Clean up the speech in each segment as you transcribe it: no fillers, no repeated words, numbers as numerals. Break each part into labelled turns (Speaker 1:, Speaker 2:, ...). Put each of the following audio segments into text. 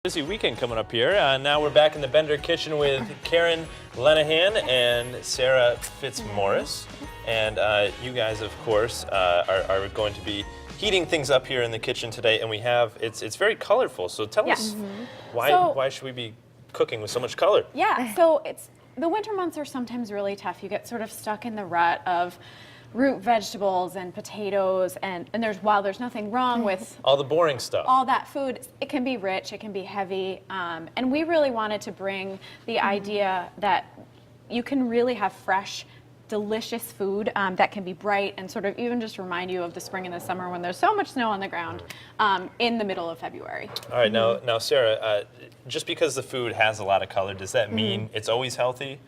Speaker 1: Busy weekend coming up here. Now we're back in the Bender kitchen with Karen Lenahan and Sarah Fitzmaurice. And you guys, of course, are going to be heating things up here in the kitchen today. And we have, it's very colorful. So tell us, why should we be cooking with so much color?
Speaker 2: Yeah, so the winter months are sometimes really tough. You get sort of stuck in the rut of root vegetables and potatoes, and while there's nothing wrong with
Speaker 1: all the boring stuff,
Speaker 2: all that food, it can be rich, it can be heavy, and we really wanted to bring the idea that you can really have fresh, delicious food that can be bright and sort of even just remind you of the spring and the summer when there's so much snow on the ground in the middle of February.
Speaker 1: All right, now Sarah, just because the food has a lot of color, does that mean it's always healthy?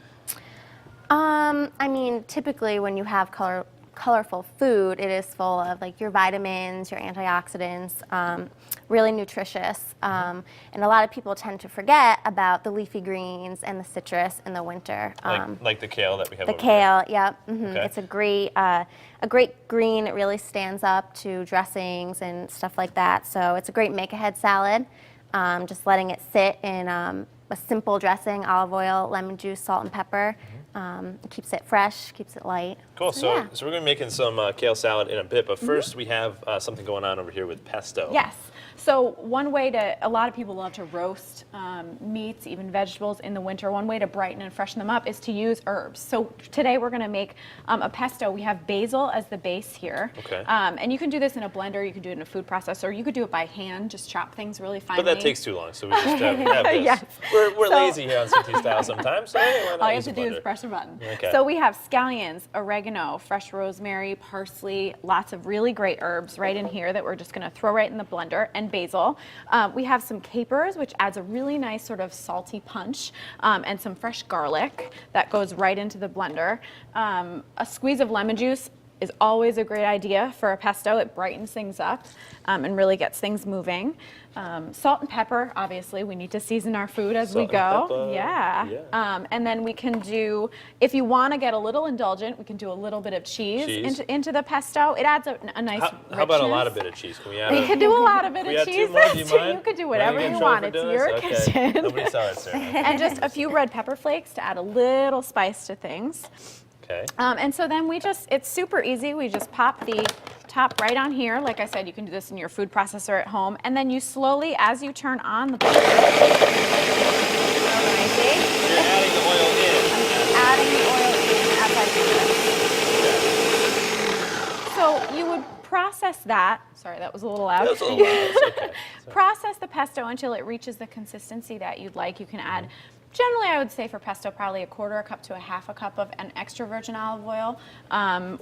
Speaker 3: I mean, typically when you have colorful food, it is full of like your vitamins, your antioxidants, really nutritious. And a lot of people tend to forget about the leafy greens and the citrus in the winter.
Speaker 1: Like the kale that we have over
Speaker 3: there. The kale, yeah.
Speaker 1: Okay.
Speaker 3: It's a great green. It really stands up to dressings and stuff like that. So it's a great make-ahead salad. Just letting it sit in a simple dressing, olive oil, lemon juice, salt, and pepper. It keeps it fresh, keeps it light.
Speaker 1: Cool. So we're going to be making some kale salad in a bit, but first we have something going on over here with pesto.
Speaker 2: Yes. So one way a lot of people love to roast meats, even vegetables in the winter. One way to brighten and freshen them up is to use herbs. So today we're going to make a pesto. We have basil as the base here.
Speaker 1: Okay.
Speaker 2: And you can do this in a blender, you can do it in a food processor, you could do it by hand, just chop things really finely.
Speaker 1: But that takes too long, so we just have this.
Speaker 2: Yes.
Speaker 1: We're lazy here on CT Style sometimes, so hey, why not
Speaker 2: all you
Speaker 1: use
Speaker 2: have
Speaker 1: a
Speaker 2: to do
Speaker 1: blender?
Speaker 2: is press a button.
Speaker 1: Okay.
Speaker 2: So we have scallions, oregano, fresh rosemary, parsley, lots of really great herbs right in here that we're just going to throw right in the blender, and basil. We have some capers, which adds a really nice sort of salty punch, and some fresh garlic that goes right into the blender. A squeeze of lemon juice is always a great idea for a pesto. It brightens things up and really gets things moving. Salt and pepper, obviously, we need to season our food as we go. Yeah. And then we can do, if you want to get a little indulgent, we can do a little bit of cheese. Into the pesto. It adds a nice richness.
Speaker 1: How about a lot of bit of cheese? Can we add
Speaker 2: We could do a lot of bit of cheese.
Speaker 1: You
Speaker 2: could do whatever you want. It's your kitchen.
Speaker 1: Nobody saw it, Sarah.
Speaker 2: And just a few red pepper flakes to add a little spice to things.
Speaker 1: Okay.
Speaker 2: And so then it's super easy. We just pop the top right on here. Like I said, you can do this in your food processor at home. And then you slowly, as you turn on the blender,
Speaker 1: You're adding the oil in.
Speaker 2: I'm adding the oil in as I do this. So you would process that. Sorry, that was a little loud.
Speaker 1: That was a little loud. It's okay.
Speaker 2: Process the pesto until it reaches the consistency that you'd like. You can add, generally I would say for pesto, probably 1/4 cup to 1/2 cup of an extra virgin olive oil,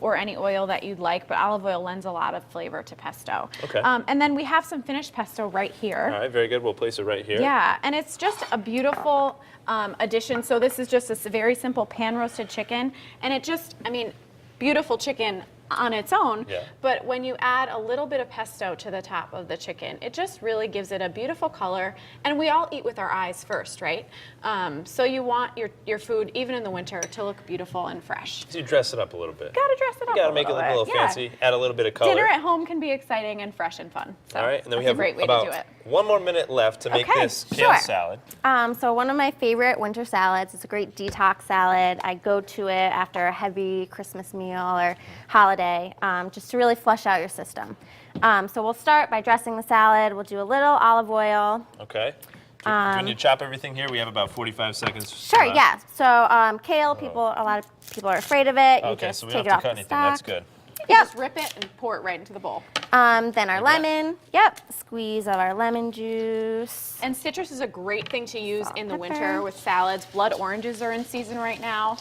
Speaker 2: or any oil that you'd like, but olive oil lends a lot of flavor to pesto.
Speaker 1: Okay.
Speaker 2: And then we have some finished pesto right here.
Speaker 1: All right, very good. We'll place it right here.
Speaker 2: Yeah, and it's just a beautiful addition. So this is just a very simple pan roasted chicken, and it just, I mean, beautiful chicken on its own, but when you add a little bit of pesto to the top of the chicken, it just really gives it a beautiful color. And we all eat with our eyes first, right? So you want your food, even in the winter, to look beautiful and fresh.
Speaker 1: So you dress it up a little bit.
Speaker 2: Gotta dress it up.
Speaker 1: You gotta make it look a little fancy, add a little bit of color.
Speaker 2: Dinner at home can be exciting and fresh and fun. So
Speaker 1: all right, and then we
Speaker 2: that's
Speaker 1: have
Speaker 2: a great way
Speaker 1: about
Speaker 2: to do it.
Speaker 1: 1 more minute left to make this kale salad.
Speaker 3: So one of my favorite winter salads. It's a great detox salad. I go to it after a heavy Christmas meal or holiday, just to really flush out your system. So we'll start by dressing the salad. We'll do a little olive oil.
Speaker 1: Okay. Do you need to chop everything here? We have about 45 seconds.
Speaker 3: Sure, yeah. So kale, a lot of people are afraid of it.
Speaker 1: Okay,
Speaker 3: you just
Speaker 1: so we
Speaker 3: take
Speaker 1: don't have
Speaker 3: it
Speaker 1: to cut
Speaker 3: off the
Speaker 1: anything.
Speaker 3: stalk.
Speaker 1: That's good.
Speaker 2: Just rip it and pour it right into the bowl.
Speaker 3: Then our lemon. Squeeze of our lemon juice.
Speaker 2: And citrus is a great thing to use in the winter with salads. Blood oranges are in season right now.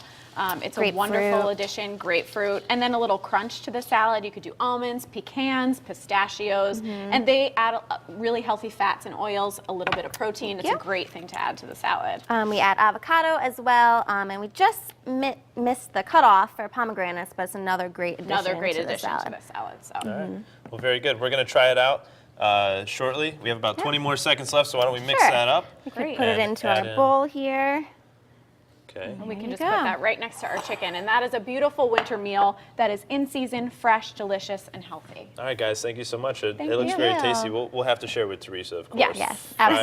Speaker 2: It's a wonderful addition, grapefruit. And then a little crunch to the salad. You could do almonds, pecans, pistachios, and they add really healthy fats and oils, a little bit of protein. It's a great thing to add to the salad.
Speaker 3: We add avocado as well, and we just missed the cutoff for pomegranates, but it's another great addition to the salad.
Speaker 2: So.
Speaker 1: All right. Well, very good. We're going to try it out shortly. We have about 20 more seconds left, so why don't we mix that up?
Speaker 3: We could put it into our bowl here.
Speaker 1: Okay.
Speaker 2: And we can just put that right next to our chicken. And that is a beautiful winter meal that is in season, fresh, delicious, and healthy.
Speaker 1: All right, guys, thank you so much. It
Speaker 2: Thank
Speaker 1: looks
Speaker 2: you.
Speaker 1: very tasty. We'll have to share with Teresa, of course.
Speaker 2: Yes, absolutely.